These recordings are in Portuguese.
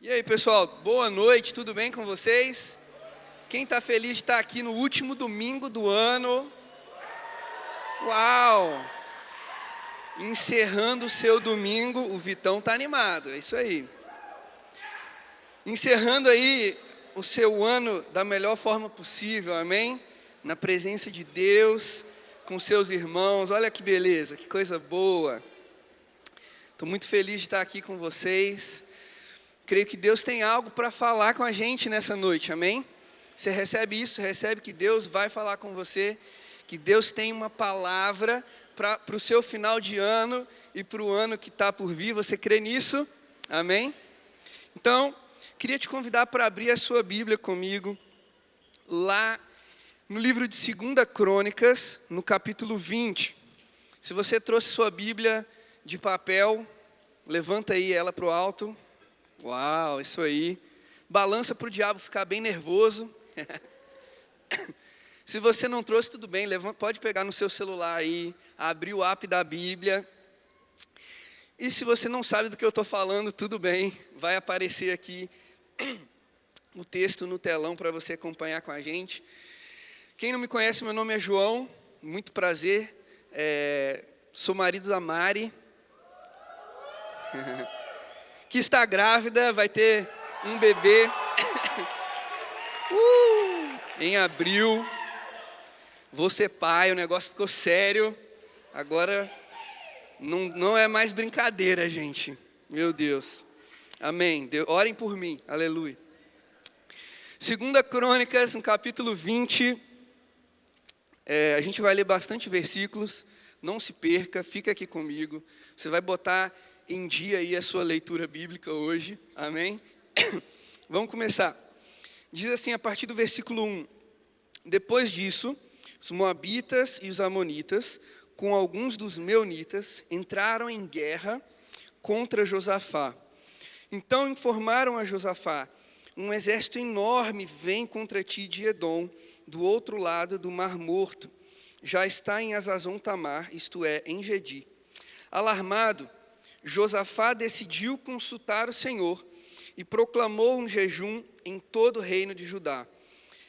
E aí, pessoal, boa noite, tudo bem com vocês? Quem está feliz de estar aqui no último domingo do ano? Uau! Encerrando o seu domingo, o Vitão está animado, é isso aí. Encerrando aí o seu ano da melhor forma possível, amém? Na presença de Deus, com seus irmãos, olha que beleza, que coisa boa. Estou muito feliz de estar aqui com vocês. Creio que Deus tem algo para falar com a gente nessa noite, amém? Você recebe isso, recebe que Deus vai falar com você, que Deus tem uma palavra para o seu final de ano e para o ano que está por vir. Você crê nisso? Amém? Então, queria te convidar para abrir a sua Bíblia comigo, lá no livro de 2 Crônicas, no capítulo 20. Se você trouxe sua Bíblia de papel, levanta aí ela para o alto. Uau, isso aí. Balança para o diabo ficar bem nervoso. Se você não trouxe, tudo bem, pode pegar no seu celular aí, abrir o app da Bíblia. E se você não sabe do que eu estou falando, tudo bem, vai aparecer aqui o texto no telão para você acompanhar com a gente. Quem não me conhece, meu nome é João, muito prazer, sou marido da Mari, que está grávida, vai ter um bebê em abril. Vou ser pai, o negócio ficou sério. Agora não é mais brincadeira, gente. Meu Deus. Amém. Orem por mim. Aleluia. 2 Crônicas, no capítulo 20. A gente vai ler bastante versículos. Não se perca, fica aqui comigo. Você vai botar em dia aí a sua leitura bíblica hoje. Amém? Vamos começar. Diz assim a partir do versículo 1. Depois disso, os moabitas e os amonitas, com alguns dos meunitas, entraram em guerra contra Josafá. Então informaram a Josafá: um exército enorme vem contra ti de Edom, do outro lado do Mar Morto. Já está em Hazazon Tamar, isto é, em Gedi. Alarmado, Josafá decidiu consultar o Senhor e proclamou um jejum em todo o reino de Judá.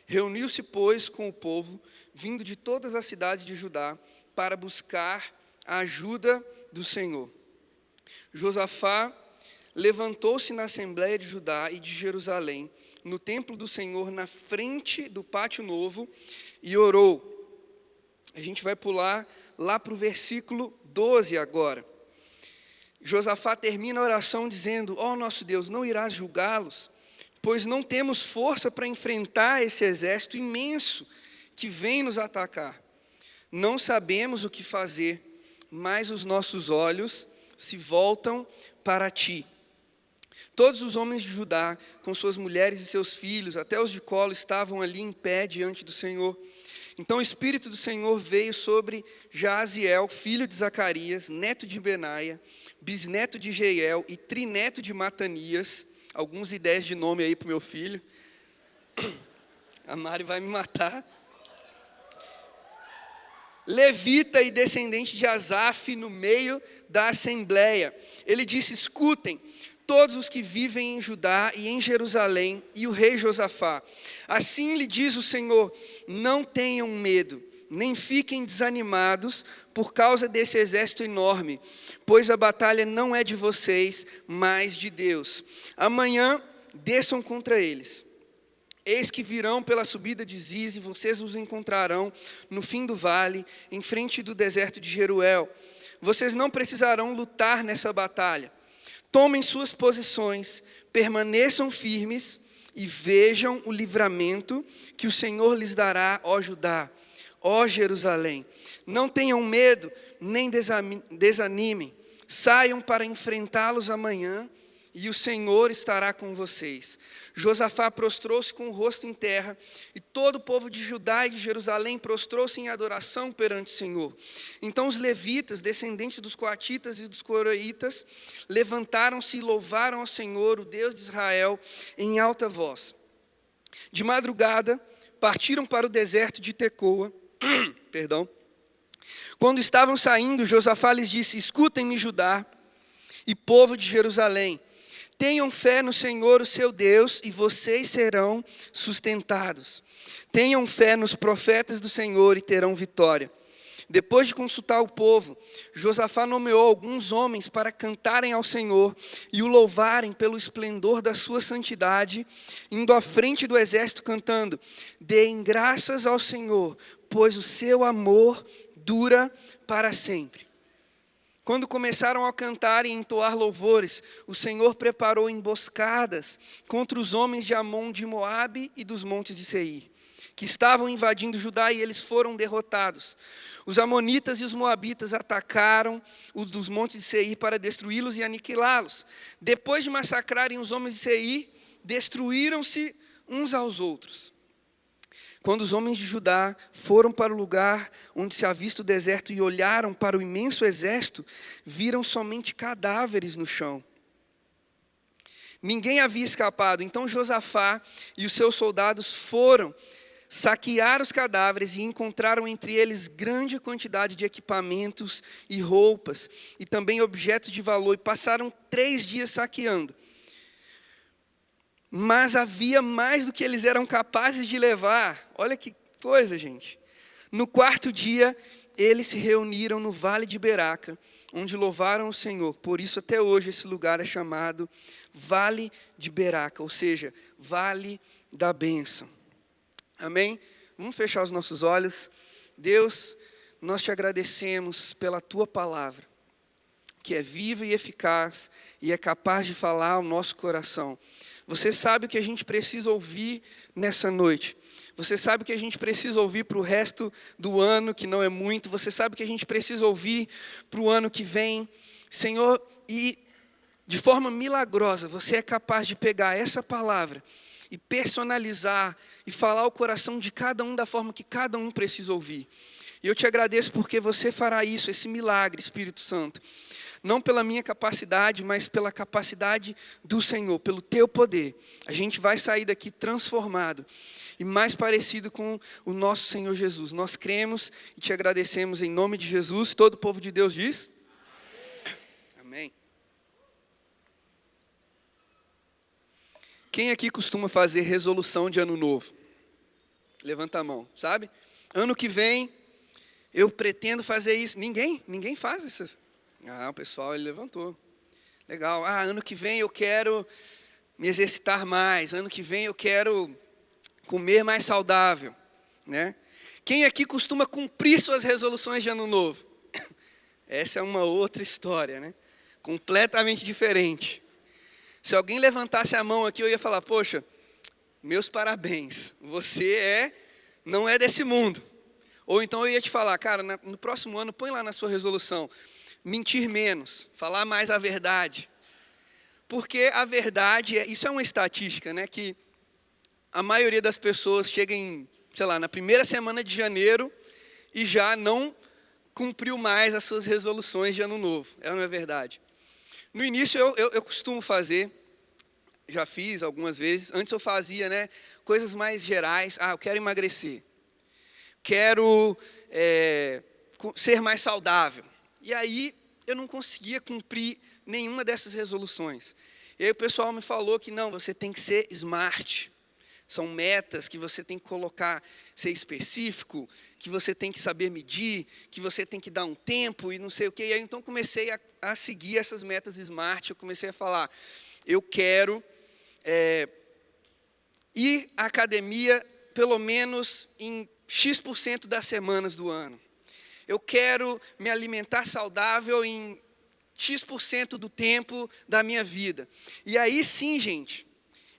Reuniu-se, pois, com o povo, vindo de todas as cidades de Judá, para buscar a ajuda do Senhor. Josafá levantou-se na Assembleia de Judá e de Jerusalém, no templo do Senhor, na frente do pátio novo, e orou. A gente vai pular lá para o versículo 12 agora. Josafá termina a oração dizendo: ó nosso Deus, não irás julgá-los, pois não temos força para enfrentar esse exército imenso que vem nos atacar. Não sabemos o que fazer, mas os nossos olhos se voltam para ti. Todos os homens de Judá, com suas mulheres e seus filhos, até os de colo, estavam ali em pé diante do Senhor. Então o Espírito do Senhor veio sobre Jaaziel, filho de Zacarias, neto de Benaia, bisneto de Jeiel e trineto de Matanias. Algumas ideias de nome aí para o meu filho. A Mari vai me matar. Levita e descendente de Asaf no meio da assembleia. Ele disse: escutem, todos os que vivem em Judá e em Jerusalém, e o rei Josafá. Assim lhe diz o Senhor: não tenham medo, nem fiquem desanimados por causa desse exército enorme, pois a batalha não é de vocês, mas de Deus. Amanhã desçam contra eles. Eis que virão pela subida de Ziz, e vocês os encontrarão no fim do vale, em frente do deserto de Jeruel. Vocês não precisarão lutar nessa batalha. Tomem suas posições, permaneçam firmes e vejam o livramento que o Senhor lhes dará, ó Judá, ó Jerusalém. Não tenham medo, nem desanimem. Saiam para enfrentá-los amanhã, e o Senhor estará com vocês. Josafá prostrou-se com o rosto em terra, e todo o povo de Judá e de Jerusalém prostrou-se em adoração perante o Senhor. Então os levitas, descendentes dos coatitas e dos coroítas, levantaram-se e louvaram ao Senhor, o Deus de Israel, em alta voz. De madrugada, partiram para o deserto de Tecoa. Quando estavam saindo, Josafá lhes disse: escutem-me, Judá e povo de Jerusalém. Tenham fé no Senhor, o seu Deus, e vocês serão sustentados. Tenham fé nos profetas do Senhor e terão vitória. Depois de consultar o povo, Josafá nomeou alguns homens para cantarem ao Senhor e o louvarem pelo esplendor da sua santidade, indo à frente do exército cantando: deem graças ao Senhor, pois o seu amor dura para sempre. Quando começaram a cantar e entoar louvores, o Senhor preparou emboscadas contra os homens de Amon, de Moabe e dos montes de Seir, que estavam invadindo Judá, e eles foram derrotados. Os amonitas e os moabitas atacaram os dos montes de Seir para destruí-los e aniquilá-los. Depois de massacrarem os homens de Seir, destruíram-se uns aos outros. Quando os homens de Judá foram para o lugar onde se avista o deserto e olharam para o imenso exército, viram somente cadáveres no chão. Ninguém havia escapado. Então Josafá e os seus soldados foram saquear os cadáveres e encontraram entre eles grande quantidade de equipamentos e roupas, e também objetos de valor, e passaram 3 dias saqueando. Mas havia mais do que eles eram capazes de levar. Olha que coisa, gente. No 4º dia, eles se reuniram no vale de Beraca, onde louvaram o Senhor. Por isso, até hoje, esse lugar é chamado Vale de Beraca, ou seja, Vale da Bênção. Amém? Vamos fechar os nossos olhos. Deus, nós te agradecemos pela tua palavra, que é viva e eficaz e é capaz de falar ao nosso coração. Você sabe o que a gente precisa ouvir nessa noite. Você sabe o que a gente precisa ouvir para o resto do ano, que não é muito. Você sabe o que a gente precisa ouvir para o ano que vem. Senhor, e de forma milagrosa, você é capaz de pegar essa palavra e personalizar e falar ao coração de cada um da forma que cada um precisa ouvir. E eu te agradeço porque você fará isso, esse milagre, Espírito Santo. Não pela minha capacidade, mas pela capacidade do Senhor, pelo teu poder. A gente vai sair daqui transformado e mais parecido com o nosso Senhor Jesus. Nós cremos e te agradecemos em nome de Jesus. Todo o povo de Deus diz: amém. Quem aqui costuma fazer resolução de ano novo? Levanta a mão, sabe? Ano que vem, eu pretendo fazer isso. Ninguém faz isso. Ah, o pessoal, ele levantou. Legal. Ah, ano que vem eu quero me exercitar mais. Ano que vem eu quero comer mais saudável, né? Quem aqui costuma cumprir suas resoluções de ano novo? Essa é uma outra história, né? Completamente diferente. Se alguém levantasse a mão aqui, eu ia falar: poxa, meus parabéns, você não é desse mundo. Ou então eu ia te falar: cara, no próximo ano, põe lá na sua resolução, mentir menos, falar mais a verdade. Porque a verdade, isso é uma estatística, né? Que a maioria das pessoas chega na primeira semana de janeiro e já não cumpriu mais as suas resoluções de ano novo. Não é verdade? No início eu costumo fazer, já fiz algumas vezes. Antes eu fazia, né, coisas mais gerais. Eu quero emagrecer. Quero ser mais saudável. E aí eu não conseguia cumprir nenhuma dessas resoluções. E aí o pessoal me falou que não, você tem que ser smart. São metas que você tem que colocar, ser específico, que você tem que saber medir, que você tem que dar um tempo e não sei o quê. E aí então comecei a seguir essas metas smart. Eu comecei a falar: eu quero ir à academia pelo menos em X% das semanas do ano. Eu quero me alimentar saudável em X% do tempo da minha vida. E aí sim, gente,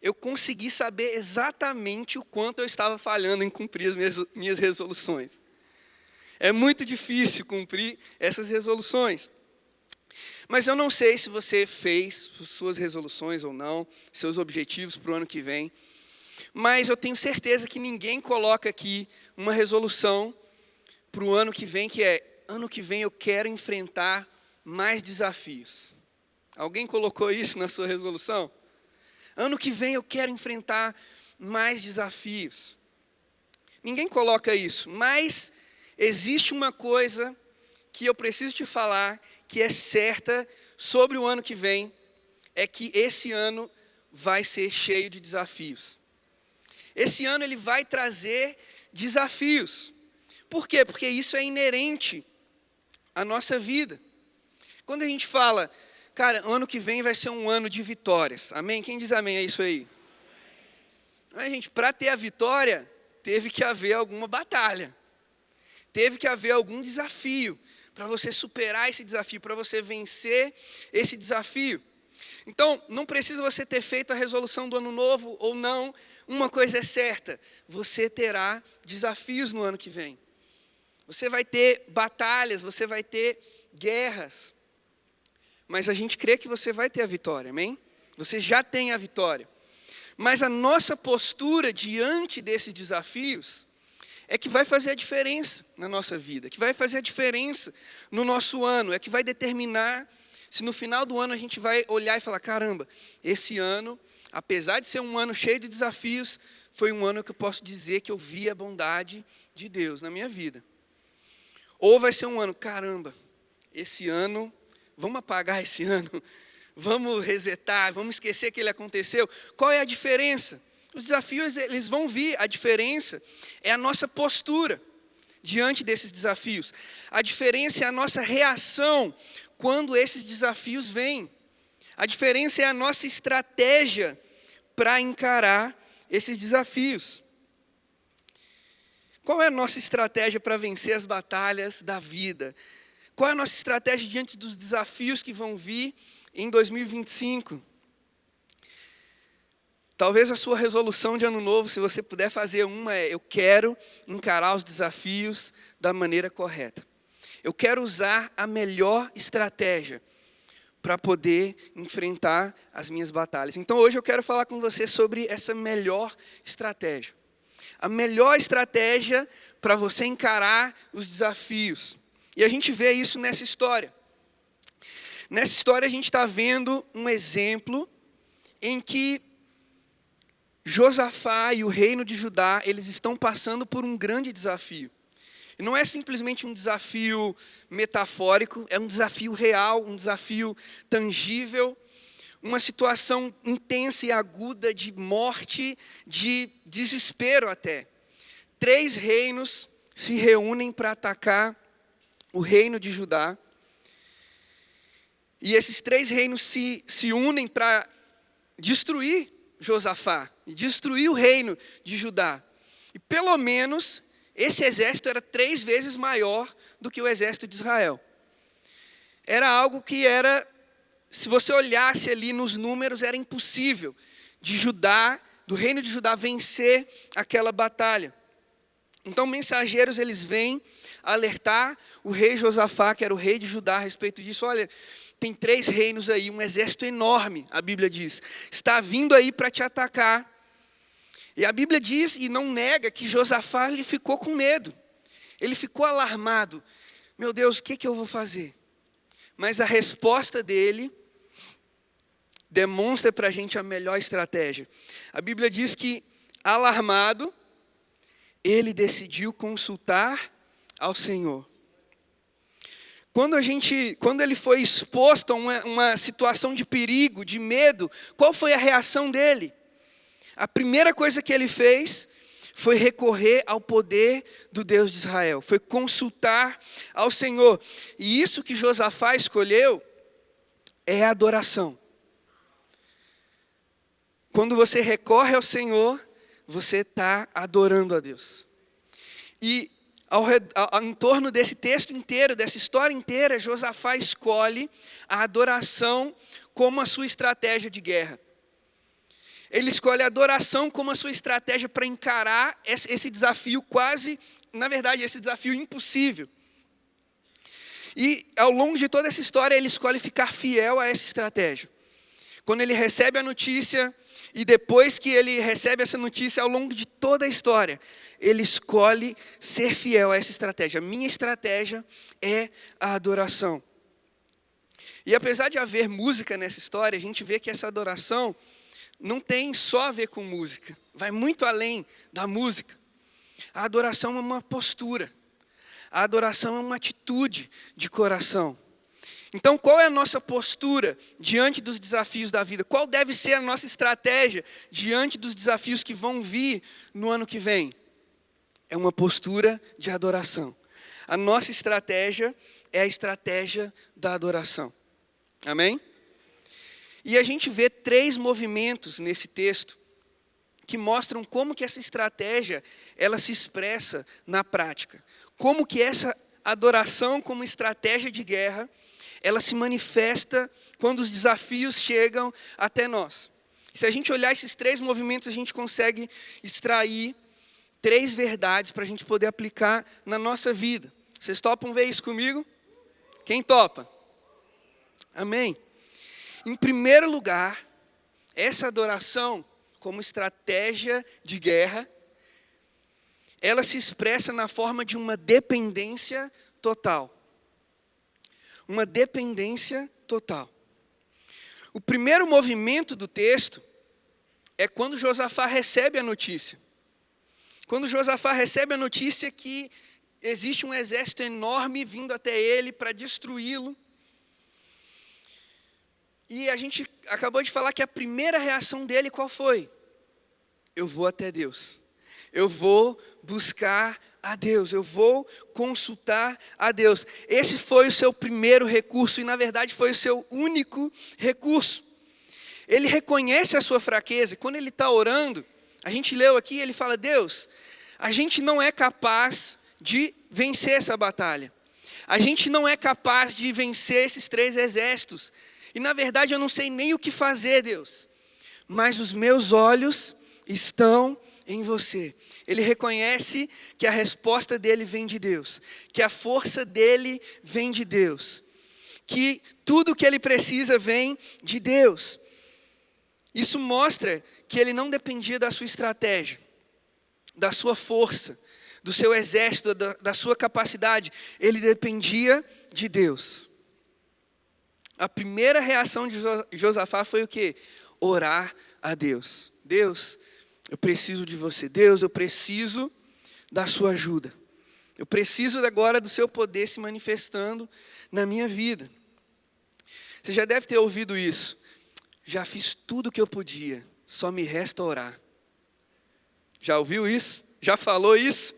eu consegui saber exatamente o quanto eu estava falhando em cumprir as minhas resoluções. É muito difícil cumprir essas resoluções. Mas eu não sei se você fez suas resoluções ou não, seus objetivos para o ano que vem. Mas eu tenho certeza que ninguém coloca aqui uma resolução para o ano que vem, que é: ano que vem eu quero enfrentar mais desafios. Alguém colocou isso na sua resolução? Ano que vem eu quero enfrentar mais desafios. Ninguém coloca isso, mas existe uma coisa que eu preciso te falar, que é certa sobre o ano que vem, é que esse ano vai ser cheio de desafios. Esse ano ele vai trazer desafios. Por quê? Porque isso é inerente à nossa vida. Quando a gente fala, cara, ano que vem vai ser um ano de vitórias. Amém? Quem diz amém a isso aí? Mas, gente, para ter a vitória, teve que haver alguma batalha. Teve que haver algum desafio para você superar esse desafio, para você vencer esse desafio. Então, não precisa você ter feito a resolução do ano novo ou não. Uma coisa é certa, você terá desafios no ano que vem. Você vai ter batalhas, você vai ter guerras. Mas a gente crê que você vai ter a vitória, amém? Você já tem a vitória. Mas a nossa postura diante desses desafios é que vai fazer a diferença na nossa vida, que vai fazer a diferença no nosso ano, é que vai determinar se no final do ano a gente vai olhar e falar, caramba, esse ano, apesar de ser um ano cheio de desafios, foi um ano que eu posso dizer que eu vi a bondade de Deus na minha vida. Ou vai ser um ano, caramba, esse ano, vamos apagar esse ano, vamos resetar, vamos esquecer que ele aconteceu. Qual é a diferença? Os desafios, eles vão vir, a diferença é a nossa postura diante desses desafios. A diferença é a nossa reação quando esses desafios vêm. A diferença é a nossa estratégia para encarar esses desafios. Qual é a nossa estratégia para vencer as batalhas da vida? Qual é a nossa estratégia diante dos desafios que vão vir em 2025? Talvez a sua resolução de ano novo, se você puder fazer uma, eu quero encarar os desafios da maneira correta. Eu quero usar a melhor estratégia para poder enfrentar as minhas batalhas. Então hoje eu quero falar com você sobre essa melhor estratégia. A melhor estratégia para você encarar os desafios. E a gente vê isso nessa história. Nessa história a gente está vendo um exemplo em que Josafá e o reino de Judá, eles estão passando por um grande desafio. E não é simplesmente um desafio metafórico, é um desafio real, um desafio tangível, uma situação intensa e aguda de morte, de desespero até. 3 reinos se reúnem para atacar o reino de Judá. E esses 3 reinos se unem para destruir Josafá, destruir o reino de Judá. E pelo menos esse exército era 3 vezes maior do que o exército de Israel. Era algo que era, se você olhasse ali nos números, era impossível de Judá, do reino de Judá, vencer aquela batalha. Então mensageiros, eles vêm alertar o rei Josafá, que era o rei de Judá, a respeito disso. Olha, tem 3 reinos aí, um exército enorme, a Bíblia diz, está vindo aí para te atacar. E a Bíblia diz, e não nega, que Josafá ele ficou com medo. Ele ficou alarmado. Meu Deus, o que eu vou fazer? Mas a resposta dele demonstra para a gente a melhor estratégia. A Bíblia diz que, alarmado, ele decidiu consultar ao Senhor. Quando ele foi exposto a uma situação de perigo, de medo, qual foi a reação dele? A primeira coisa que ele fez foi recorrer ao poder do Deus de Israel, foi consultar ao Senhor. E isso que Josafá escolheu é a adoração. Quando você recorre ao Senhor, você está adorando a Deus. E em torno desse texto inteiro, dessa história inteira, Josafá escolhe a adoração como a sua estratégia de guerra. Ele escolhe a adoração como a sua estratégia para encarar esse desafio esse desafio impossível. E ao longo de toda essa história, ele escolhe ficar fiel a essa estratégia. Quando ele recebe a notícia, e depois que ele recebe essa notícia, ao longo de toda a história, ele escolhe ser fiel a essa estratégia. Minha estratégia é a adoração. E apesar de haver música nessa história, a gente vê que essa adoração não tem só a ver com música. Vai muito além da música. A adoração é uma postura. A adoração é uma atitude de coração. Então, qual é a nossa postura diante dos desafios da vida? Qual deve ser a nossa estratégia diante dos desafios que vão vir no ano que vem? É uma postura de adoração. A nossa estratégia é a estratégia da adoração. Amém? E a gente vê 3 movimentos nesse texto que mostram como que essa estratégia ela se expressa na prática. Como que essa adoração como estratégia de guerra, ela se manifesta quando os desafios chegam até nós. Se a gente olhar esses 3 movimentos, a gente consegue extrair 3 verdades para a gente poder aplicar na nossa vida. Vocês topam ver isso comigo? Quem topa? Amém. Em primeiro lugar, essa adoração como estratégia de guerra, ela se expressa na forma de uma dependência total. Uma dependência total. O primeiro movimento do texto é quando Josafá recebe a notícia. Quando Josafá recebe a notícia que existe um exército enorme vindo até ele para destruí-lo. E a gente acabou de falar que a primeira reação dele qual foi? Eu vou até Deus. Eu vou buscar a Deus. Eu vou consultar a Deus. Esse foi o seu primeiro recurso e na verdade foi o seu único recurso. Ele reconhece a sua fraqueza. Quando ele está orando, a gente leu aqui, ele fala, Deus, a gente não é capaz de vencer essa batalha. A gente não é capaz de vencer esses 3 exércitos. E na verdade eu não sei nem o que fazer, Deus. Mas os meus olhos estão em você. Ele reconhece que a resposta dele vem de Deus. Que a força dele vem de Deus. Que tudo o que ele precisa vem de Deus. Isso mostra que ele não dependia da sua estratégia, da sua força, do seu exército, da sua capacidade. Ele dependia de Deus. A primeira reação de Josafá foi o quê? Orar a Deus. Deus, eu preciso de você. Deus, eu preciso da sua ajuda. Eu preciso agora do seu poder se manifestando na minha vida. Você já deve ter ouvido isso. Já fiz tudo o que eu podia, só me resta orar. Já ouviu isso? Já falou isso?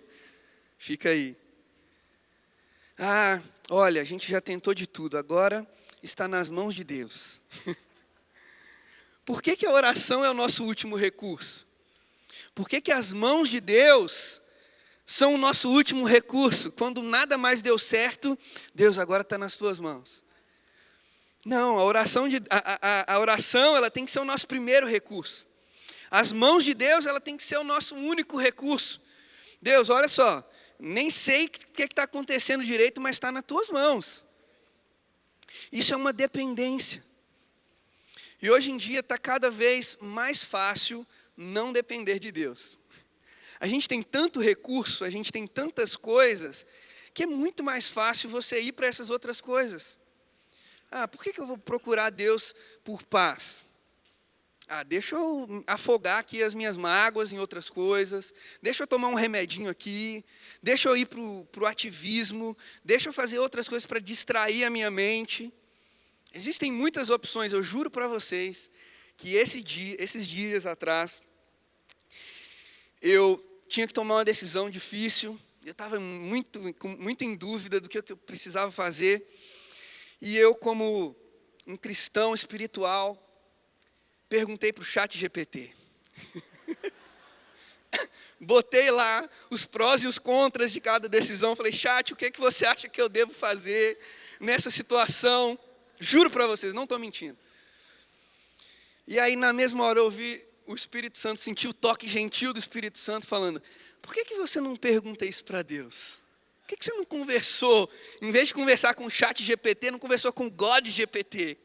Fica aí. Olha, a gente já tentou de tudo, agora está nas mãos de Deus. Por que a oração é o nosso último recurso? Por que as mãos de Deus são o nosso último recurso? Quando nada mais deu certo, Deus agora está nas tuas mãos. Não, a oração ela tem que ser o nosso primeiro recurso. As mãos de Deus ela tem que ser o nosso único recurso. Deus, olha só, nem sei o que está acontecendo direito, mas está nas tuas mãos. Isso é uma dependência. E hoje em dia está cada vez mais fácil não depender de Deus. A gente tem tanto recurso, a gente tem tantas coisas, que é muito mais fácil você ir para essas outras coisas. Por que eu vou procurar Deus por paz? Deixa eu afogar aqui as minhas mágoas em outras coisas, deixa eu tomar um remedinho aqui, deixa eu ir para o ativismo, deixa eu fazer outras coisas para distrair a minha mente. Existem muitas opções, eu juro para vocês, que esses dias atrás, eu tinha que tomar uma decisão difícil, eu estava muito em dúvida do que eu precisava fazer, e eu, como um cristão espiritual, perguntei para o ChatGPT. Botei lá os prós e os contras de cada decisão. Falei, chat, o que você acha que eu devo fazer nessa situação? Juro para vocês, não estou mentindo. E aí, na mesma hora, eu ouvi o Espírito Santo, senti o toque gentil do Espírito Santo falando, por que você não pergunta isso para Deus? Por que você não conversou, em vez de conversar com o ChatGPT, não conversou com o GodGPT?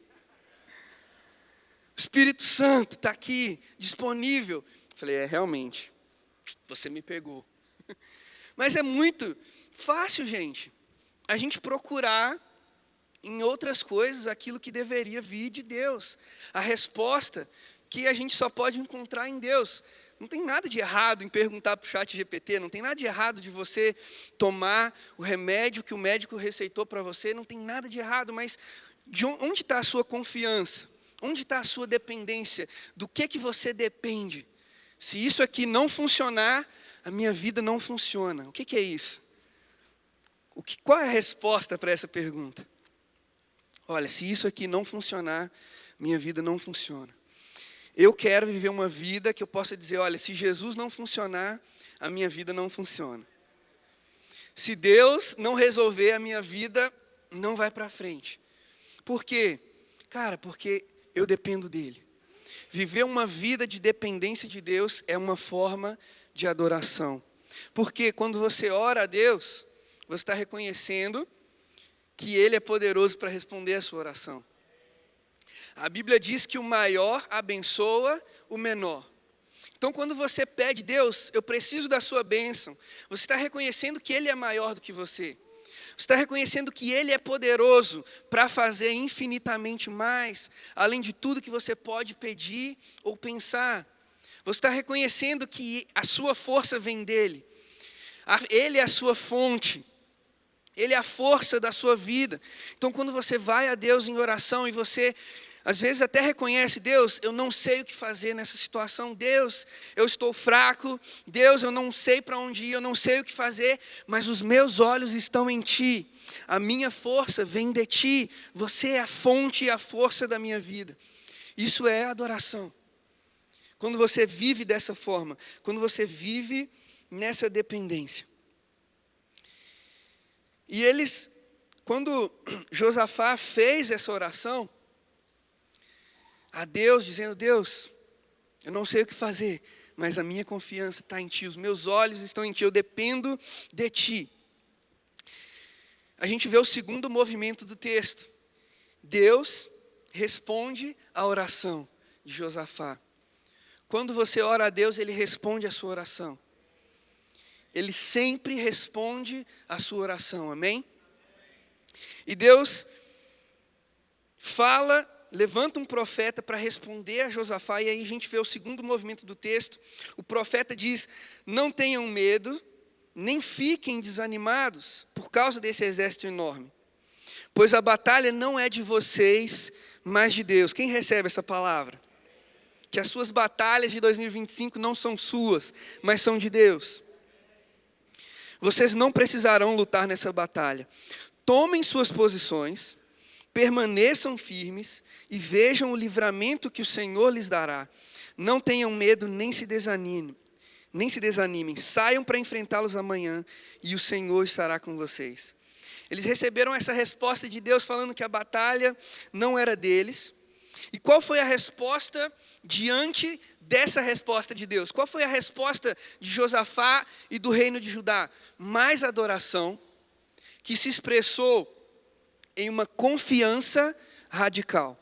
O Espírito Santo está aqui, disponível. Falei, realmente, você me pegou. Mas é muito fácil, gente, a gente procurar em outras coisas aquilo que deveria vir de Deus. A resposta que a gente só pode encontrar em Deus. Não tem nada de errado em perguntar para o ChatGPT, não tem nada de errado de você tomar o remédio que o médico receitou para você, não tem nada de errado, mas Onde está a sua confiança? Onde está a sua dependência? Do que você depende? Se isso aqui não funcionar, a minha vida não funciona. O que é isso? Qual é a resposta para essa pergunta? Olha, se isso aqui não funcionar, minha vida não funciona. Eu quero viver uma vida que eu possa dizer, olha, se Jesus não funcionar, a minha vida não funciona. Se Deus não resolver, a minha vida não vai para frente. Por quê? Cara, porque eu dependo dele. Viver uma vida de dependência de Deus é uma forma de adoração. Porque quando você ora a Deus, você está reconhecendo que Ele é poderoso para responder a sua oração. A Bíblia diz que o maior abençoa o menor. Então, quando você pede, Deus, eu preciso da sua bênção, você está reconhecendo que Ele é maior do que você. Você está reconhecendo que Ele é poderoso para fazer infinitamente mais, além de tudo que você pode pedir ou pensar. Você está reconhecendo que a sua força vem dEle. Ele é a sua fonte. Ele é a força da sua vida. Então, quando você vai a Deus em oração e você, às vezes, até reconhece, Deus, eu não sei o que fazer nessa situação. Deus, eu estou fraco. Deus, eu não sei para onde ir, eu não sei o que fazer. Mas os meus olhos estão em Ti. A minha força vem de Ti. Você é a fonte e a força da minha vida. Isso é adoração. Quando você vive dessa forma, quando você vive nessa dependência. E quando Josafá fez essa oração a Deus, dizendo, Deus, eu não sei o que fazer, mas a minha confiança está em Ti, os meus olhos estão em Ti, eu dependo de Ti. A gente vê o segundo movimento do texto. Deus responde à oração de Josafá. Quando você ora a Deus, Ele responde a sua oração. Ele sempre responde a sua oração, amém? E Deus levanta um profeta para responder a Josafá, e aí a gente vê o segundo movimento do texto. O profeta diz, não tenham medo, nem fiquem desanimados por causa desse exército enorme. Pois a batalha não é de vocês, mas de Deus. Quem recebe essa palavra? Que as suas batalhas de 2025 não são suas, mas são de Deus. Vocês não precisarão lutar nessa batalha. Tomem suas posições, permaneçam firmes e vejam o livramento que o Senhor lhes dará. Não tenham medo, nem se desanimem. Saiam para enfrentá-los amanhã e o Senhor estará com vocês. Eles receberam essa resposta de Deus falando que a batalha não era deles. E qual foi a resposta diante dessa resposta de Deus? Qual foi a resposta de Josafá e do reino de Judá? Mais adoração, que se expressou em uma confiança radical.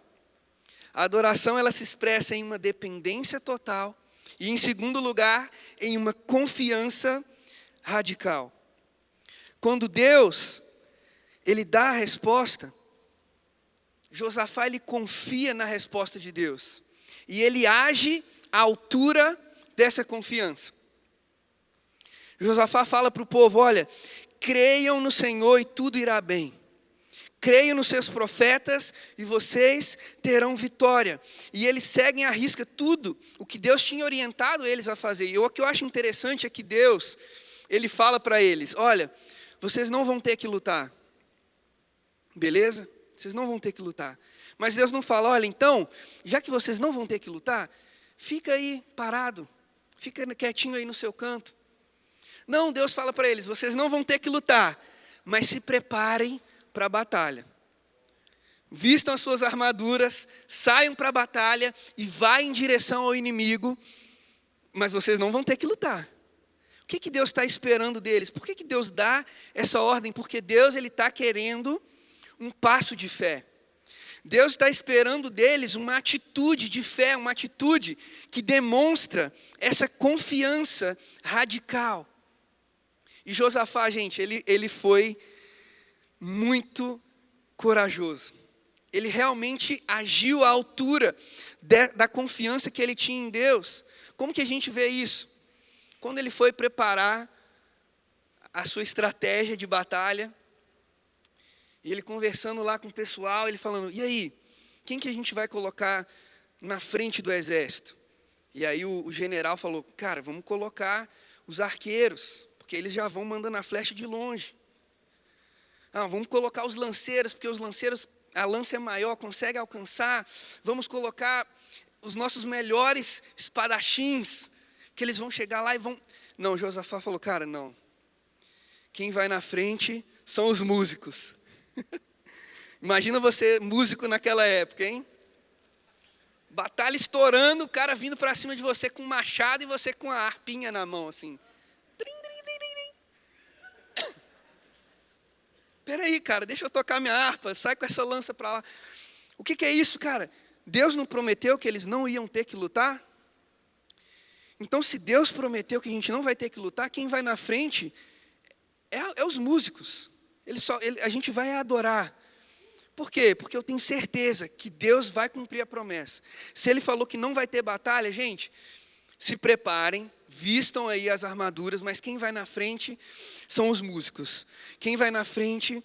A adoração, ela se expressa em uma dependência total e, em segundo lugar, em uma confiança radical. Quando Deus, Ele dá a resposta, Josafá, ele confia na resposta de Deus. E ele age à altura dessa confiança. Josafá fala para o povo, olha, creiam no Senhor e tudo irá bem. Creiam nos seus profetas e vocês terão vitória. E eles seguem à risca tudo o que Deus tinha orientado eles a fazer. E o que eu acho interessante é que Deus, Ele fala para eles, olha, vocês não vão ter que lutar. Beleza? Vocês não vão ter que lutar. Mas Deus não fala, olha, então, já que vocês não vão ter que lutar, fica aí parado, fica quietinho aí no seu canto. Não, Deus fala para eles, vocês não vão ter que lutar, mas se preparem para a batalha. Vistam as suas armaduras, saiam para a batalha e vá em direção ao inimigo, mas vocês não vão ter que lutar. O que Deus está esperando deles? Por que Deus dá essa ordem? Porque Deus, Ele está querendo um passo de fé. Deus está esperando deles uma atitude de fé, uma atitude que demonstra essa confiança radical. E Josafá, gente, ele foi muito corajoso. Ele realmente agiu à altura da confiança que ele tinha em Deus. Como que a gente vê isso? Quando ele foi preparar a sua estratégia de batalha, E ele conversando lá com o pessoal, ele falando, e aí, quem que a gente vai colocar na frente do exército? E aí o general falou, cara, vamos colocar os arqueiros, porque eles já vão mandando a flecha de longe. Vamos colocar os lanceiros, porque os lanceiros, a lança é maior, consegue alcançar. Vamos colocar os nossos melhores espadachins, que eles vão chegar lá e vão... Não, Josafá falou, cara, não. Quem vai na frente são os músicos. Imagina você, músico naquela época, hein? Batalha estourando, o cara vindo para cima de você com um machado e você com a harpinha na mão, assim. Peraí, cara, deixa eu tocar minha harpa, sai com essa lança para lá. O que é isso, cara? Deus não prometeu que eles não iam ter que lutar? Então, se Deus prometeu que a gente não vai ter que lutar, quem vai na frente é os músicos. A gente vai adorar. Por quê? Porque eu tenho certeza que Deus vai cumprir a promessa. Se Ele falou que não vai ter batalha, gente, se preparem, vistam aí as armaduras, mas quem vai na frente são os músicos. Quem vai na frente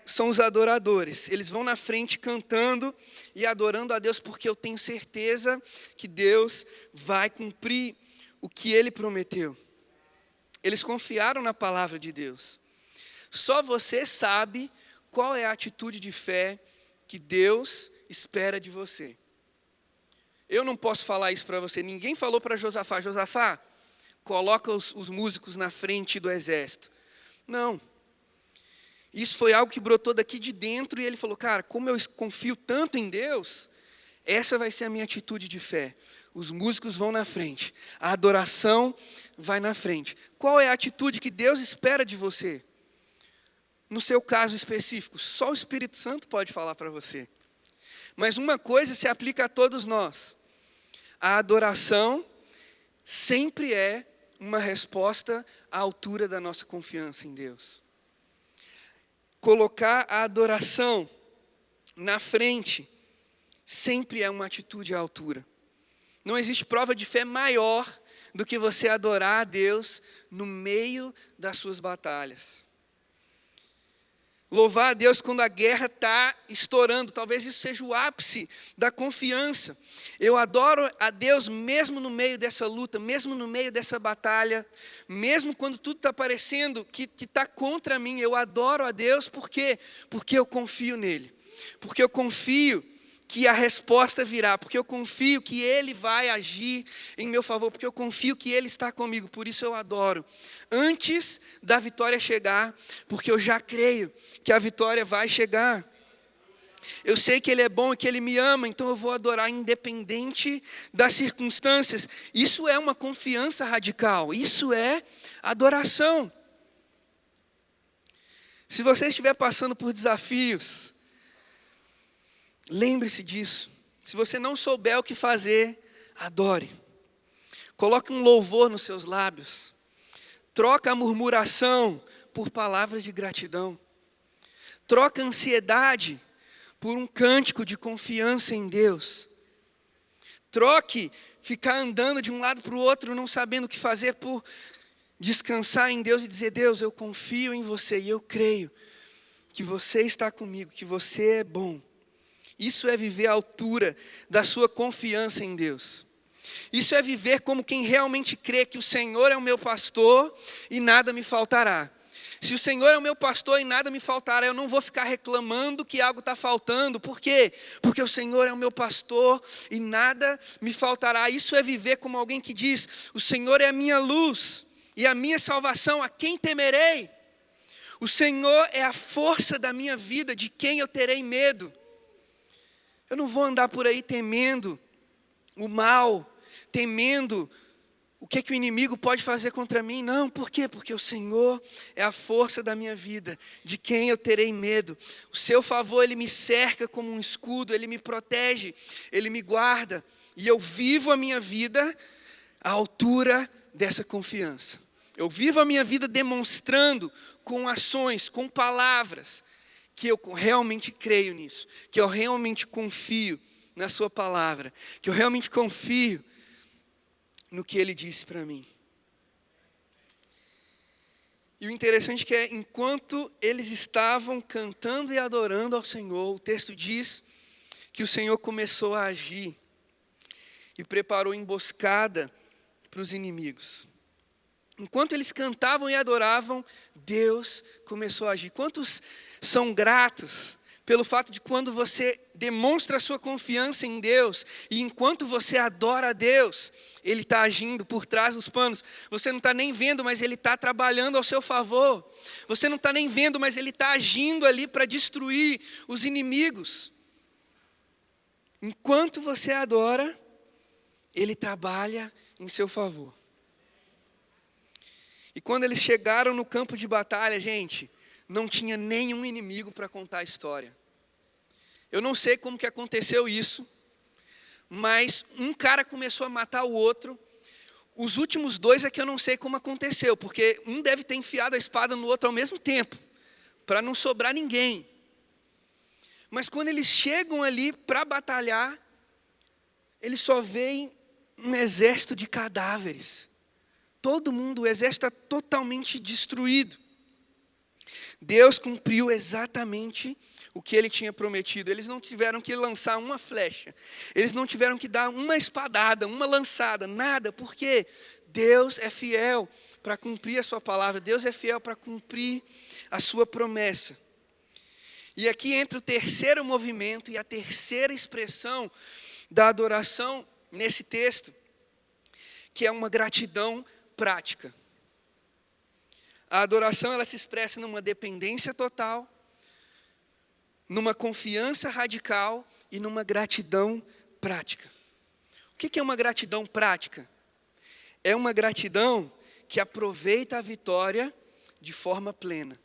são os adoradores. Eles vão na frente cantando e adorando a Deus, porque eu tenho certeza que Deus vai cumprir o que Ele prometeu. Eles confiaram na palavra de Deus. Só você sabe qual é a atitude de fé que Deus espera de você. Eu não posso falar isso para você. Ninguém falou para Josafá, Josafá, coloca os músicos na frente do exército. Não. Isso foi algo que brotou daqui de dentro e ele falou, cara, como eu confio tanto em Deus, essa vai ser a minha atitude de fé. Os músicos vão na frente, a adoração vai na frente. Qual é a atitude que Deus espera de você? No seu caso específico, só o Espírito Santo pode falar para você. Mas uma coisa se aplica a todos nós. A adoração sempre é uma resposta à altura da nossa confiança em Deus. Colocar a adoração na frente sempre é uma atitude à altura. Não existe prova de fé maior do que você adorar a Deus no meio das suas batalhas. Louvar a Deus quando a guerra está estourando, talvez isso seja o ápice da confiança. Eu adoro a Deus mesmo no meio dessa luta, mesmo no meio dessa batalha, mesmo quando tudo está parecendo que está contra mim, eu adoro a Deus, por quê? Porque eu confio nele, porque eu confio que a resposta virá, porque eu confio que Ele vai agir em meu favor, porque eu confio que Ele está comigo, por isso eu adoro. Antes da vitória chegar, porque eu já creio que a vitória vai chegar. Eu sei que Ele é bom e que Ele me ama, então eu vou adorar independente das circunstâncias. Isso é uma confiança radical, isso é adoração. Se você estiver passando por desafios, lembre-se disso. Se você não souber o que fazer, adore. Coloque um louvor nos seus lábios. Troca a murmuração por palavras de gratidão. Troca a ansiedade por um cântico de confiança em Deus. Troque ficar andando de um lado para o outro, não sabendo o que fazer, por descansar em Deus e dizer, Deus, eu confio em você e eu creio que você está comigo, que você é bom. Isso é viver à altura da sua confiança em Deus. Isso é viver como quem realmente crê que o Senhor é o meu pastor e nada me faltará. Se o Senhor é o meu pastor e nada me faltará, eu não vou ficar reclamando que algo está faltando. Por quê? Porque o Senhor é o meu pastor e nada me faltará. Isso é viver como alguém que diz, o Senhor é a minha luz e a minha salvação, a quem temerei? O Senhor é a força da minha vida, de quem eu terei medo? Eu não vou andar por aí temendo o mal, temendo o que o inimigo pode fazer contra mim. Não, por quê? Porque o Senhor é a força da minha vida, de quem eu terei medo. O seu favor, Ele me cerca como um escudo, Ele me protege, Ele me guarda. E eu vivo a minha vida à altura dessa confiança. Eu vivo a minha vida demonstrando com ações, com palavras, que eu realmente creio nisso, que eu realmente confio na sua palavra, que eu realmente confio no que Ele disse para mim. E o interessante é que enquanto eles estavam cantando e adorando ao Senhor, o texto diz que o Senhor começou a agir e preparou emboscada para os inimigos. Enquanto eles cantavam e adoravam, Deus começou a agir. Quantos são gratos pelo fato de quando você demonstra a sua confiança em Deus, e enquanto você adora a Deus, Ele está agindo por trás dos panos. Você não está nem vendo, mas Ele está trabalhando ao seu favor. Você não está nem vendo, mas Ele está agindo ali para destruir os inimigos. Enquanto você adora, Ele trabalha em seu favor. E quando eles chegaram no campo de batalha, gente, não tinha nenhum inimigo para contar a história. Eu não sei como que aconteceu isso, mas um cara começou a matar o outro. Os últimos dois é que eu não sei como aconteceu, porque um deve ter enfiado a espada no outro ao mesmo tempo, para não sobrar ninguém. Mas quando eles chegam ali para batalhar, eles só veem um exército de cadáveres. Todo mundo, o exército está totalmente destruído. Deus cumpriu exatamente o que Ele tinha prometido. Eles não tiveram que lançar uma flecha. Eles não tiveram que dar uma espadada, uma lançada, nada. Porque Deus é fiel para cumprir a sua palavra. Deus é fiel para cumprir a sua promessa. E aqui entra o terceiro movimento e a terceira expressão da adoração nesse texto, que é uma gratidão prática. A adoração, ela se expressa numa dependência total, numa confiança radical e numa gratidão prática. O que é uma gratidão prática? É uma gratidão que aproveita a vitória de forma plena.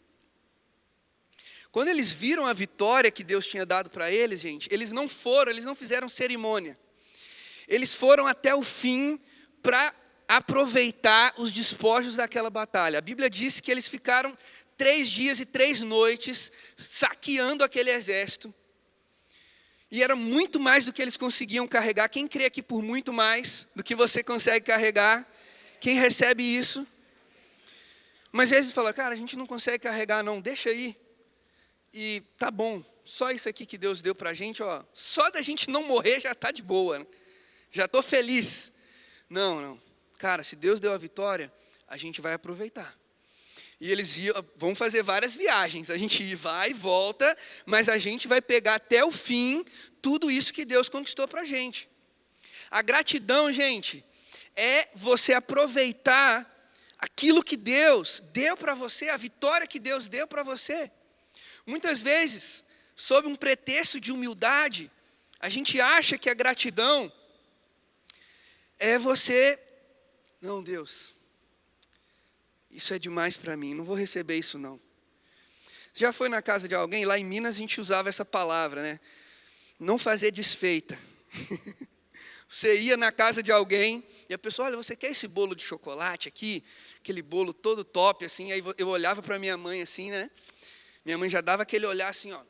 Quando eles viram a vitória que Deus tinha dado para eles, gente, eles não fizeram cerimônia. Eles foram até o fim para aproveitar os despojos daquela batalha. A Bíblia diz que eles ficaram 3 dias e 3 noites saqueando aquele exército. E era muito mais do que eles conseguiam carregar. Quem crê aqui por muito mais do que você consegue carregar? Quem recebe isso? Mas eles falaram, cara, a gente não consegue carregar não, deixa aí. E tá bom, só isso aqui que Deus deu para a gente, ó, só da gente não morrer já está de boa, né? Já estou feliz. Não, cara, se Deus deu a vitória, a gente vai aproveitar. E eles vão fazer várias viagens, a gente vai e volta, mas a gente vai pegar até o fim tudo isso que Deus conquistou para a gente. A gratidão, gente, é você aproveitar aquilo que Deus deu para você, a vitória que Deus deu para você. Muitas vezes, sob um pretexto de humildade, a gente acha que a gratidão é você, não, Deus, isso é demais para mim, não vou receber isso não. Já foi na casa de alguém? Lá em Minas a gente usava essa palavra, né? Não fazer desfeita. Você ia na casa de alguém e a pessoa, olha, você quer esse bolo de chocolate aqui? Aquele bolo todo top, assim. Aí eu olhava para minha mãe assim, né? Minha mãe já dava aquele olhar assim, ó,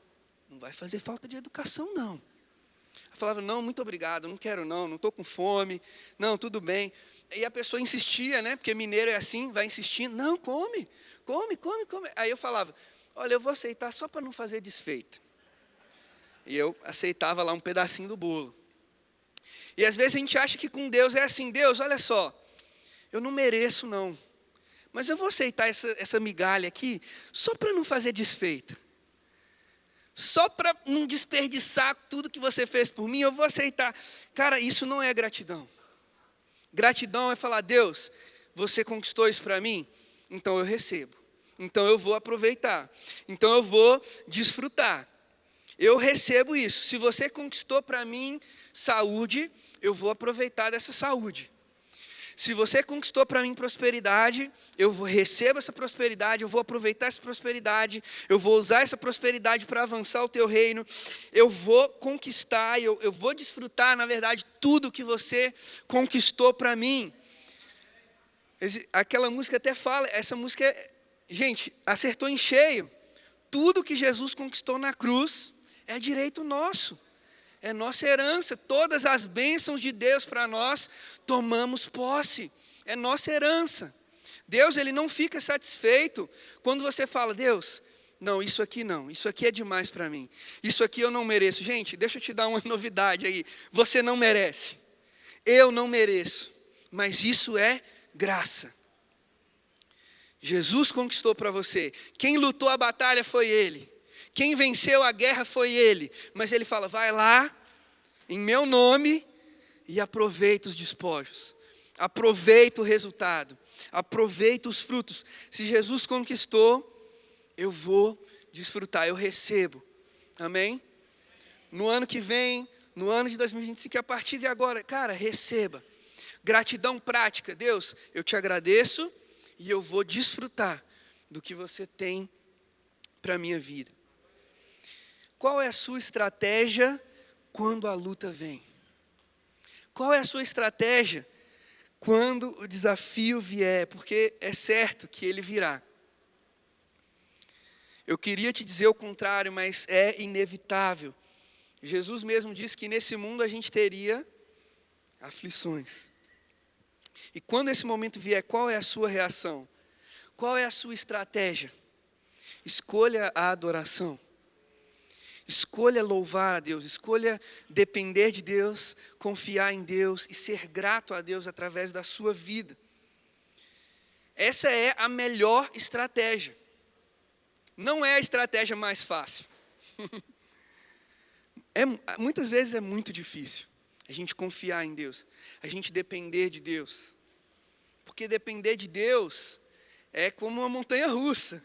não vai fazer falta de educação, não. Eu falava, não, muito obrigado, não quero não estou com fome, não, tudo bem. E a pessoa insistia, né, porque mineiro é assim, vai insistindo, não, come. Aí eu falava, olha, eu vou aceitar só para não fazer desfeita. E eu aceitava lá um pedacinho do bolo. E às vezes a gente acha que com Deus é assim, Deus, olha só, eu não mereço não. Mas eu vou aceitar essa migalha aqui só para não fazer desfeita. Só para não desperdiçar tudo que você fez por mim, eu vou aceitar. Cara, isso não é gratidão. Gratidão é falar, Deus, você conquistou isso para mim? Então eu recebo. Então eu vou aproveitar. Então eu vou desfrutar. Eu recebo isso. Se você conquistou para mim saúde, eu vou aproveitar dessa saúde. Se você conquistou para mim prosperidade, eu recebo essa prosperidade, eu vou aproveitar essa prosperidade, eu vou usar essa prosperidade para avançar o teu reino, eu vou conquistar, eu vou desfrutar, na verdade, tudo que você conquistou para mim. Aquela música até fala, essa música, gente, acertou em cheio. Tudo que Jesus conquistou na cruz é direito nosso. É nossa herança, todas as bênçãos de Deus para nós, tomamos posse, é nossa herança. Deus, ele não fica satisfeito quando você fala, Deus, não, isso aqui é demais para mim. Isso aqui eu não mereço. Gente, deixa eu te dar uma novidade aí. Você não merece. Eu não mereço. Mas isso é graça. Jesus conquistou para você. Quem lutou a batalha foi Ele. Quem venceu a guerra foi Ele. Mas Ele fala, vai lá, em meu nome, e aproveita os despojos. Aproveita o resultado. Aproveita os frutos. Se Jesus conquistou, eu vou desfrutar, eu recebo. Amém? No ano que vem, no ano de 2025, a partir de agora, cara, receba. Gratidão prática. Deus, eu te agradeço e eu vou desfrutar do que você tem para a minha vida. Qual é a sua estratégia quando a luta vem? Qual é a sua estratégia quando o desafio vier? Porque é certo que ele virá. Eu queria te dizer o contrário, mas é inevitável. Jesus mesmo disse que nesse mundo a gente teria aflições. E quando esse momento vier, qual é a sua reação? Qual é a sua estratégia? Escolha a adoração. Escolha louvar a Deus. Escolha depender de Deus, confiar em Deus e ser grato a Deus através da sua vida. Essa é a melhor estratégia. Não é a estratégia mais fácil. Muitas vezes é muito difícil a gente confiar em Deus, a gente depender de Deus. Porque depender de Deus é como uma montanha russa.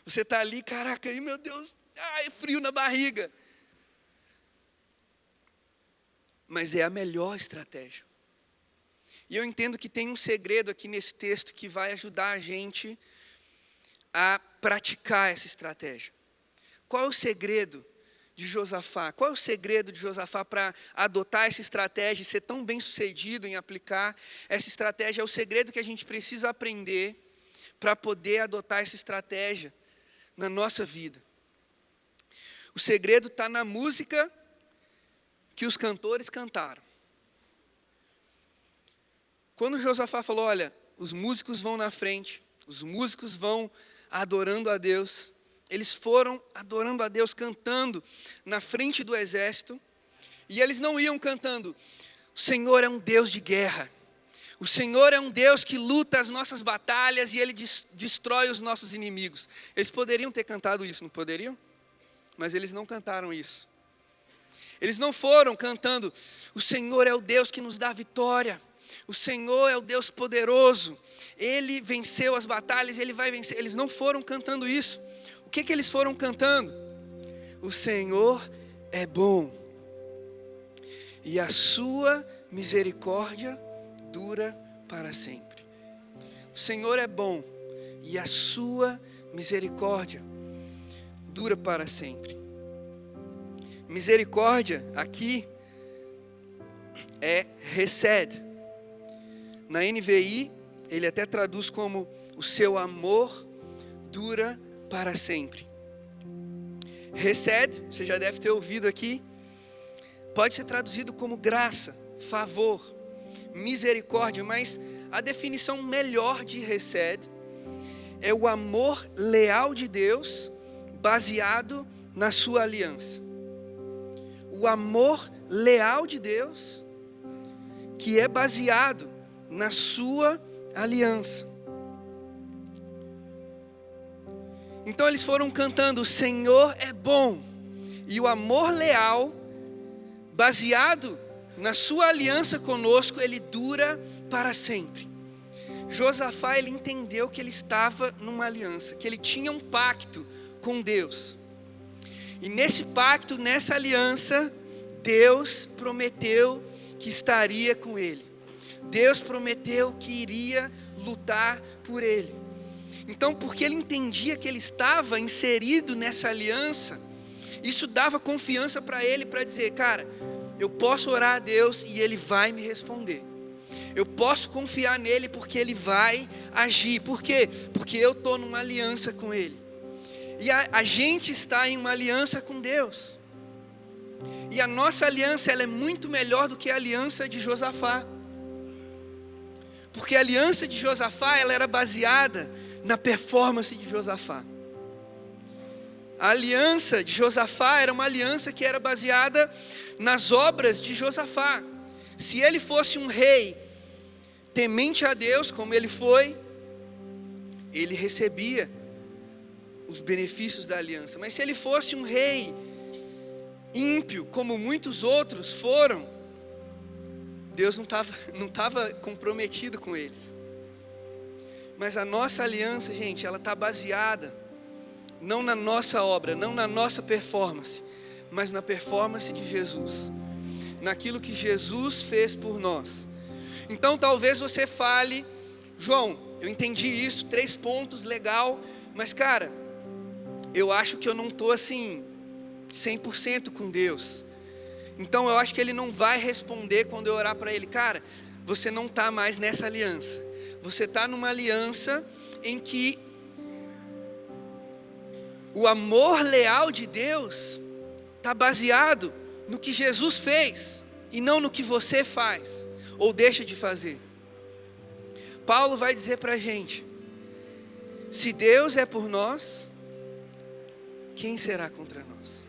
Você está ali, caraca, aí, meu Deus, é frio na barriga. Mas é a melhor estratégia. E eu entendo que tem um segredo aqui nesse texto que vai ajudar a gente a praticar essa estratégia. Qual é o segredo de Josafá? Qual é o segredo de Josafá para adotar essa estratégia e ser tão bem sucedido em aplicar essa estratégia? É o segredo que a gente precisa aprender para poder adotar essa estratégia na nossa vida. O segredo está na música que os cantores cantaram. Quando Josafá falou, olha, os músicos vão na frente, os músicos vão adorando a Deus, eles foram adorando a Deus, cantando na frente do exército, e eles não iam cantando, o Senhor é um Deus de guerra, o Senhor é um Deus que luta as nossas batalhas e Ele destrói os nossos inimigos. Eles poderiam ter cantado isso, não poderiam? Mas eles não cantaram isso. Eles não foram cantando, o Senhor é o Deus que nos dá vitória, o Senhor é o Deus poderoso, Ele venceu as batalhas, Ele vai vencer. Eles não foram cantando isso. O que eles foram cantando? O Senhor é bom e a sua misericórdia dura para sempre. O Senhor é bom e a sua misericórdia dura para sempre. Misericórdia aqui é hesed. Na NVI, ele até traduz como o seu amor dura para sempre. Hesed, você já deve ter ouvido aqui, pode ser traduzido como graça, favor, misericórdia, mas a definição melhor de hesed é o amor leal de Deus baseado na sua aliança. O amor leal de Deus que é baseado na sua aliança. Então eles foram cantando, o Senhor é bom, e o amor leal, baseado na sua aliança conosco, ele dura para sempre. Josafá, ele entendeu que ele estava numa aliança, que ele tinha um pacto com Deus. E nesse pacto, nessa aliança, Deus prometeu que estaria com ele. Deus prometeu que iria lutar por ele. Então, porque ele entendia que ele estava inserido nessa aliança, isso dava confiança para ele, para dizer, cara, eu posso orar a Deus e Ele vai me responder. Eu posso confiar nele porque Ele vai agir. Por quê? Porque eu estou numa aliança com Ele. E a gente está em uma aliança com Deus. E a nossa aliança, ela é muito melhor do que a aliança de Josafá. Porque a aliança de Josafá, ela era baseada na performance de Josafá. A aliança de Josafá era uma aliança que era baseada nas obras de Josafá. Se ele fosse um rei temente a Deus, como ele foi, ele recebia os benefícios da aliança. Mas se ele fosse um rei ímpio, como muitos outros foram, Deus não estava comprometido com eles. Mas a nossa aliança, gente, ela está baseada não na nossa obra, não na nossa performance, mas na performance de Jesus, naquilo que Jesus fez por nós. Então talvez você fale: João, eu entendi isso, 3 pontos, legal, mas cara, eu acho que eu não estou assim 100% com Deus. Então eu acho que Ele não vai responder quando eu orar para Ele. Cara, você não está mais nessa aliança. Você está numa aliança em que o amor leal de Deus está baseado no que Jesus fez e não no que você faz ou deixa de fazer. Paulo vai dizer para a gente: se Deus é por nós, quem será contra nós?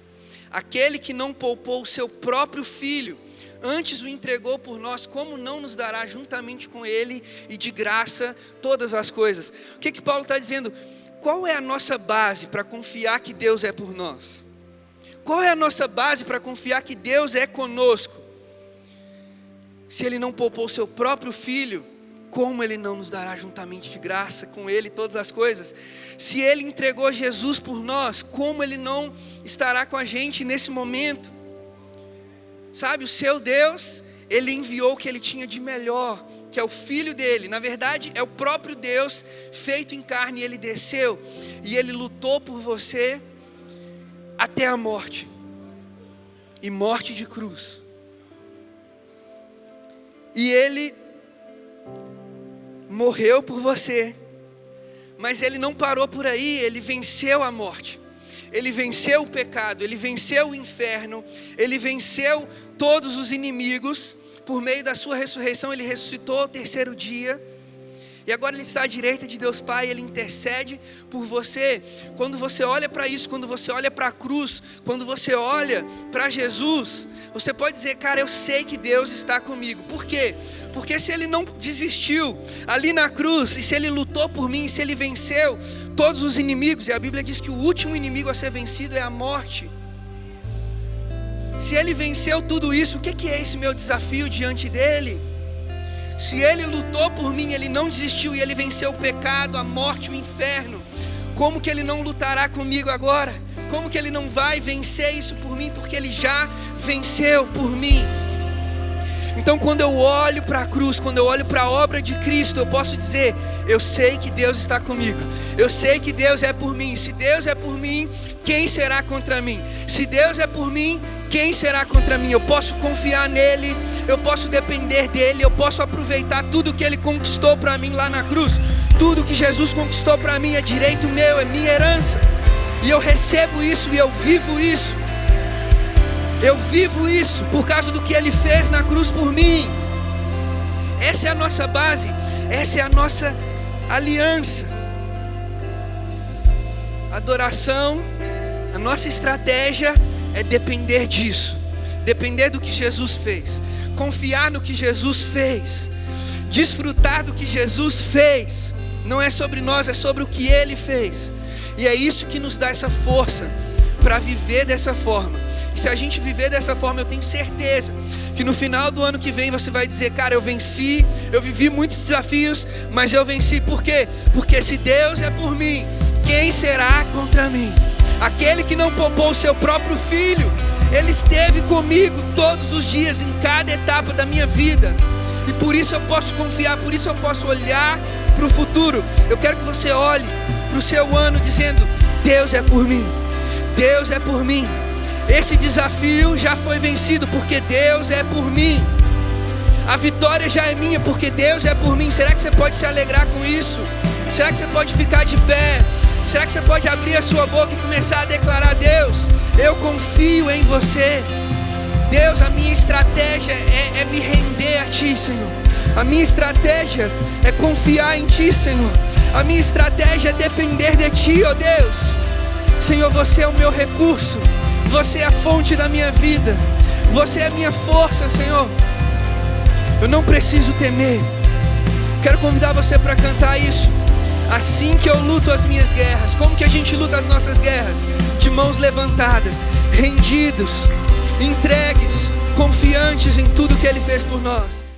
Aquele que não poupou o seu próprio filho, antes o entregou por nós, como não nos dará juntamente com ele e de graça todas as coisas? O que Paulo está dizendo? Qual é a nossa base para confiar que Deus é por nós? Qual é a nossa base para confiar que Deus é conosco? Se Ele não poupou o seu próprio filho, como Ele não nos dará juntamente de graça com Ele todas as coisas? Se Ele entregou Jesus por nós, como Ele não estará com a gente nesse momento? Sabe, o seu Deus, Ele enviou o que Ele tinha de melhor, que é o Filho dele. Na verdade, é o próprio Deus feito em carne. Ele desceu e Ele lutou por você até a morte, e morte de cruz. E Ele morreu por você, mas Ele não parou por aí. Ele venceu a morte, Ele venceu o pecado, Ele venceu o inferno, Ele venceu todos os inimigos. Por meio da sua ressurreição, Ele ressuscitou ao 3º dia. E agora Ele está à direita de Deus Pai. Ele intercede por você. Quando você olha para isso, quando você olha para a cruz, quando você olha para Jesus, você pode dizer: cara, eu sei que Deus está comigo. Por quê? Porque se Ele não desistiu ali na cruz, e se Ele lutou por mim, se Ele venceu todos os inimigos, e a Bíblia diz que o último inimigo a ser vencido é a morte. Se Ele venceu tudo isso, o que é esse meu desafio diante dEle? Se Ele lutou por mim, Ele não desistiu e Ele venceu o pecado, a morte, o inferno, como que Ele não lutará comigo agora? Como que Ele não vai vencer isso por mim? Porque Ele já venceu por mim. Então quando eu olho para a cruz, quando eu olho para a obra de Cristo, eu posso dizer: eu sei que Deus está comigo, eu sei que Deus é por mim. Se Deus é por mim, quem será contra mim? Se Deus é por mim, quem será contra mim? Eu posso confiar nele, eu posso depender dele, eu posso aproveitar tudo que Ele conquistou para mim lá na cruz. Tudo que Jesus conquistou para mim é direito meu, é minha herança. E eu recebo isso e eu vivo isso. Eu vivo isso por causa do que Ele fez na cruz por mim. Essa é a nossa base, essa é a nossa aliança. Adoração, a nossa estratégia é depender disso, depender do que Jesus fez, confiar no que Jesus fez, desfrutar do que Jesus fez. Não é sobre nós, é sobre o que Ele fez. E é isso que nos dá essa força para viver dessa forma. E se a gente viver dessa forma, eu tenho certeza que no final do ano que vem você vai dizer: cara, eu venci, eu vivi muitos desafios, mas eu venci. Por quê? Porque se Deus é por mim, quem será contra mim? Aquele que não poupou o seu próprio filho, Ele esteve comigo todos os dias, em cada etapa da minha vida. E por isso eu posso confiar, por isso eu posso olhar para o futuro. Eu quero que você olhe para o seu ano dizendo: Deus é por mim, Deus é por mim. Esse desafio já foi vencido porque Deus é por mim. A vitória já é minha porque Deus é por mim. Será que você pode se alegrar com isso? Será que você pode ficar de pé? Será que você pode abrir a sua boca e começar a declarar: Deus, eu confio em você. Deus, a minha estratégia é me render a Ti, Senhor. A minha estratégia é confiar em Ti, Senhor. A minha estratégia é depender de Ti, ó Deus. Senhor, Você é o meu recurso. Você é a fonte da minha vida. Você é a minha força, Senhor. Eu não preciso temer. Quero convidar você para cantar isso. Assim que eu luto as minhas guerras. Como que a gente luta as nossas guerras? De mãos levantadas, rendidos, entregues, confiantes em tudo que Ele fez por nós.